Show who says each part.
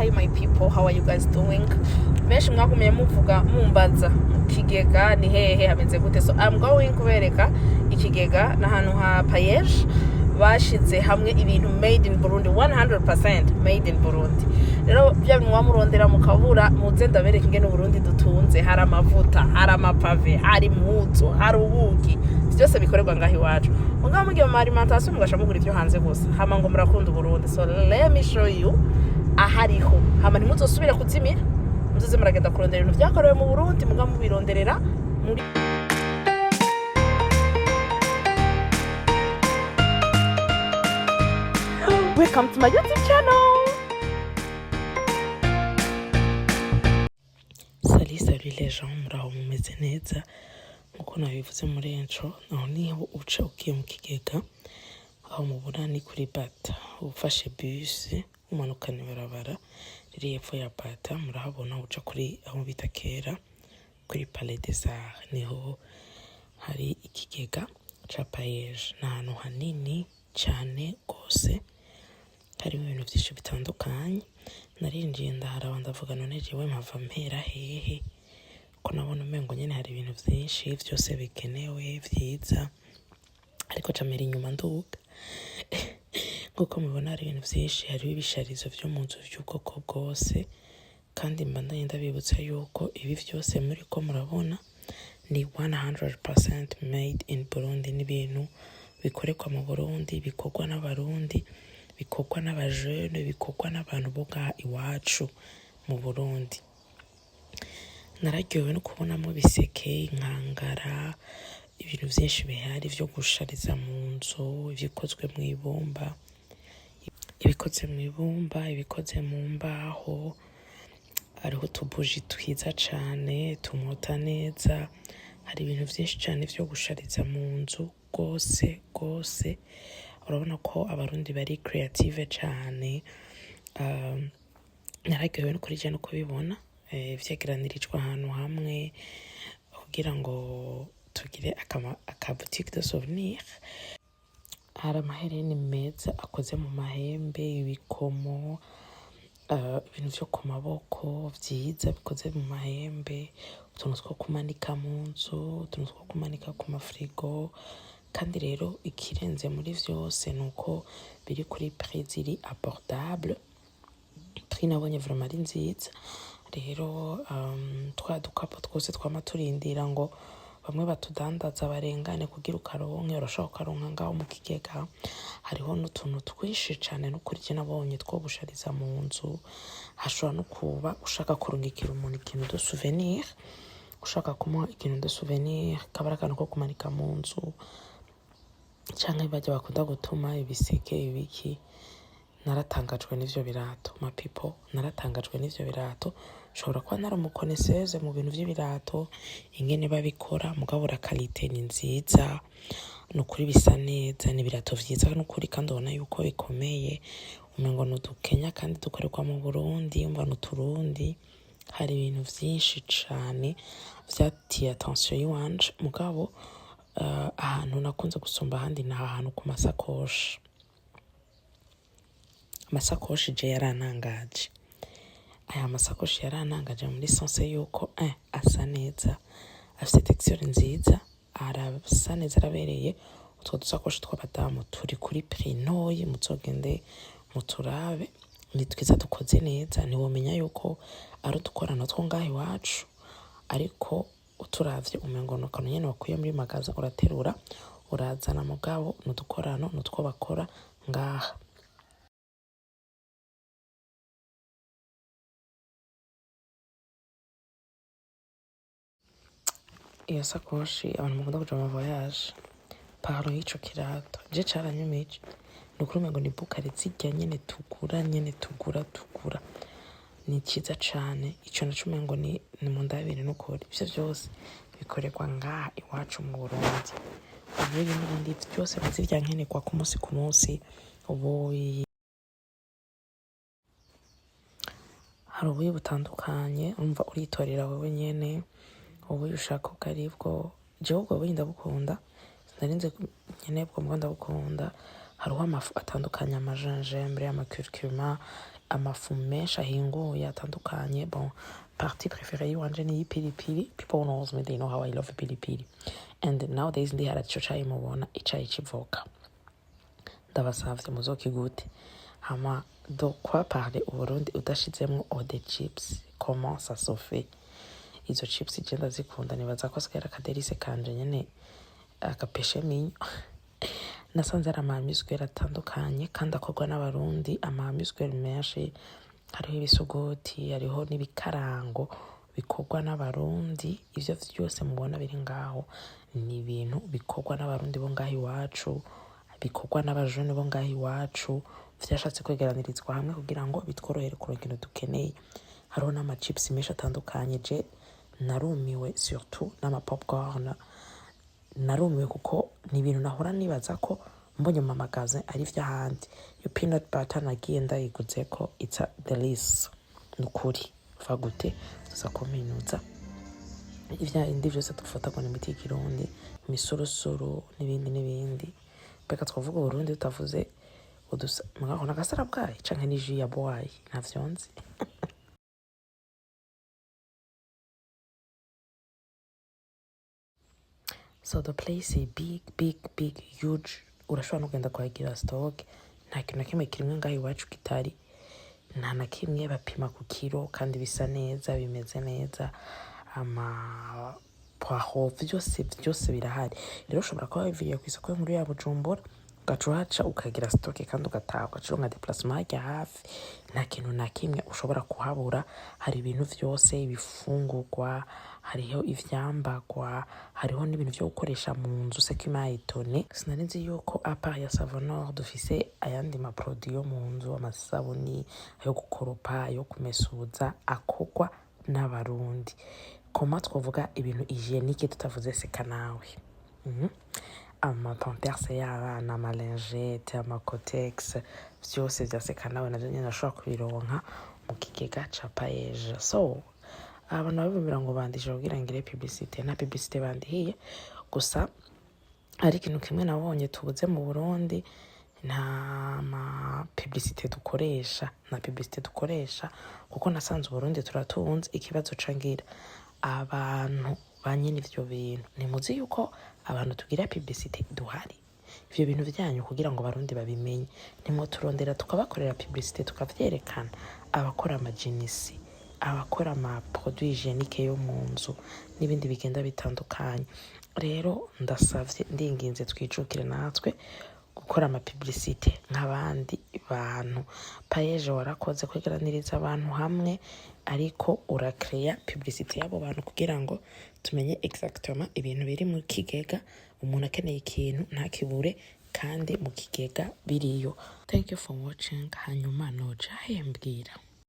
Speaker 1: Hi my people, how are you guys doing? Benshi mwagumiye muvuga mumbaza ikigega ni hehe hameze gute, so I'm going kubereka ikigega n'ahantu ha Payesh bashize hamwe ibintu made in Burundi, 100% made in Burundi. Rero bya bintu wamurondera mukabura muze ndabereka ingene Burundi dutunze, hari amavuta, hari amapave, hari impuzu, hari ubuki, byose bikorerwa ngaho iwacu. Mugabo mugiye mu alimentation mugasha mugura ivyo hanze gusa, hama ngo murakunda Burundi. So let me show you ahariho, hama ntimuzosubira kuzimira, muzoze muragenda kurondera ibintu vyakorewe mu Burundi mugabo mubironderera muri Welcome to my YouTube channel. Salut les gens, muraho mumeze neza nkuko nabivuze muri intro. Naho niho uca ukiye mu kigega aho mubona ni kuri Bata, ufashe bus umanukana ibarabara riri hepfo ya Bata, murahabona uca kuri aho bita kera kuri Palais des Arts, niho hari ikigega ca Payesh. N'ahantu hanini cyane gose, hari ibintu byinshi bitandukanye. Narinjiye ndaharaba ndavuga none jewe mpava mpera hehe, ko nabona umengo nyene hari ibintu byinshi byose bikenewe vyiza, ariko camera inyuma nduga kuko mubona hari ibintu byinshi, hari ibisharizo vyo mu nzu by'ubwoko bwose, kandi mba ndabibutsa yuko ibi byose muri ko murabona ni 100% made in Burundi, n'ibintu bikorerwa mu Burundi, bikorwa n'abarundi, bikorwa n'abajene, bikorwa n'abantu boga iwacu mu Burundi. Nararyohewe no kubonamo biseke, inkangara, ibintu byinshi bihari vyo gushariza mu nzu, ibikozwe mu ibumba, ibikoze mu mbaho, hariho utubuji twiza cane tumota neza, hari ibintu byinshi cane vyo gushariza mu nzu gose. Urabona ko abarundi bari creative cane. Nararyohewe no kuri je no kubibona vyegeranirijwe ahantu hamwe kugira ngo tugire aka boutique de souvenir. Hari amahereni meza akoze mu mahembe, ibikomo, ibintu vyo ku maboko vyiza bikoze mu mahembe, utuntu two kumanika mu nzu, utuntu two kumanika ku mafrigo. Kandi rero ikirenze muri vyose nuko biri kuri prix ziri abordable, prix nabonye vraiment ari nziza. Rero twa dukapo twose twamaturindira ngo bamwe batudandaza barengane kugira ukaronke, urashaka ukaronka ngaho mu kigega. Hariho n'utuntu twinshi cane no kuri je nabonye two gushariza mu nzu. Hashobora no kuba ushaka kurungikira umuntu ikintu de souvenir, ushaka kumuha ikintu de souvenir, kabara akantu ko kumanika mu nzu, canke bajya bakunda gutuma ibiseke ibiki. Naratangajwe n'ivyo birato ma people, naratangajwe n'ivyo birato. Ushobora kuba naramukoneseze mu bintu vy'ibirato, ingene babikora, mugabo la qualité ni nziza, no kuri bisa neza, ni birato vyiza no kuri, kandi ubona yuko bikomeye, umengo n'udukenya kandi dukorerwa mu Burundi, umva n'uturundi. Hari ibintu vyinshi cane vyatiye attention yiwanje, mugabo ahantu nakunze gusumba ahandi ni ahantu ku masakoshi. Amasakoshi je yaranangaje. Aya masakoshi yaranangaje muri sense yuko asa neza, afite texture nziza, arasa neza, arabereye. Utwo dusakoshi tw'abadamu turi kuri prix ntoyi, muzogende muturabe, ni twiza dukoze neza. Ntiwomenya yuko ari udukorano two ngaho iwacu, ariko uturavye umengo no kantu nyene wakuye muri magaza, uraterura urazana, mugabo n'udukorano n'utwo bakora ngaha. Iyo sakoshi abantu mukunda kuja mu voyage, paro y'ico kirato je caranyumije. Nukuri umengo ni bukare zirya nyene tugura. Ni ciza cane. Ico naco umengo ni mu ndabire n'ukuri. Ivyo vyose bikorerwa ngaha iwacu mu Burundi. Ubu n'ibindi byose bazirya nkenerwa ku munsi ubuyi. Hari ubuyi butandukanye, umva uritorera wewe nyene ubuyi ushaka ubwo aribwo. Jewe ubwo buyi ndabukunda, narinze nyene bwo ndabukunda. Hariho amafu atandukanye, amagingembre, amacurcuma, amafu menshi ahinguye atandukanye. Bon, partie préférée yiwanje ni y'ipilipili. People knows me, they know how I love pilipili. And nowadays ndihara ico cayi mubona icayi civoka. Ndabasavye muzokigute. Hama de quoi parler Uburundi udashizemwo eau de chips? Comment ça se fait? Izo chips je ndazikunda, nibaza ko sigara akaderise kanje nyene agapeshe minyo. Nasanze ari amamisweri atandukanye kandi akorwa n'abarundi, amamisweri menshi. Hariho ibisogoti, hariho n'ibikarango bikorwa n'abarundi. Ivyo vyose mubona biri ngaho ni ibintu bikorwa n'abarundi bo ngaho iwacu, bikorwa n'abajene bo ngaho iwacu, vyashatse kwegeranirizwa hamwe kugira ngo bitworohere kuronka ibintu dukeneye. Hariho n'amachips menshi atandukanye. Je narumiwe, surtout n'amapopcorn. Narumiwe kuko ni ibintu nahora nibaza ko mbonye mu magazin ari vy'ahandi. Yo peanut butter nagiye ndayiguze ko it's a delice. Nukuri va gute tuza kuminuza ivya indi vyose dufata ngo n'imiti y'ikirundi, imisorosoro n'ibindi. Beka twavuga Burundi tutavuze mwabona agasara bwayi canke ni jus ya bwayi, ntavyo nzi. So the place is big, huge. Urashobora no kugenda kuhagira stock. Nta kintu na kimwe kirimwe ngaho iwacu kitari. Nta na kimwe bapima ku kiro kandi bisa neza, bimeze neza. Poireau vyose birahari. Rero ushobora kuba wiviriye kw'isoko nkuru ya Bujumbura, ugaca uhaca ukagira stock kandi ugataha ugacironka déplacement ya hafi. Nta kintu na kimwe ushobora kuhabura. Hari ibintu vyose, ibifungurwa, hariho ivyambagwa, hariho n'ibintu vyo gukoresha mu nzu. C'est qui m'a étonné. Sinari nzi yuko à part ya Savonor dufise ayandi ma produit yo mu nzu, amasabuni, ayo gukoropa, ayo kumesuza akorwa n'abarundi. Comment twovuga ibintu hygiénique tutavuze seka nawe. Amapampers y'abana, amalingette, amakotex, vyose vya seka nawe navyo nyene nashobora kubironka mu kigega ca Paeje. So abantu babimira ngo bandisha kugira ngire publicité, nta publicité bandihiye. Gusa ari ikintu kimwe nabonye tubuze mu Burundi, nta publicité dukoresha kuko nasanze Burundi turatunze. Ikibazo cangira abantu banyene ivyo bintu, nimuzi yuko abantu tugira publicité duhari. Ivyo bintu vyanyu kugira ngo abarundi babimenye, nimwo turondera tukabakorera publicité tukavyerekana. Abakora amajinisi, abakora ama produits hygiéniques yo mu nzu n'ibindi bigenda bitandukanye. Rero ndasavye ndinginze twijukire natwe gukora ama publicité nk'abandi bantu. Paeje warakoze kwegeraniriza abantu hamwe, ariko urakrea publicité yabo bantu kugira ngo tumenye exactement ibintu biri mu kigega. Umuntu akeneye ikintu ntakibure kandi mu kigega biriyo. Thank you for watching. Hanyuma noja hembwira.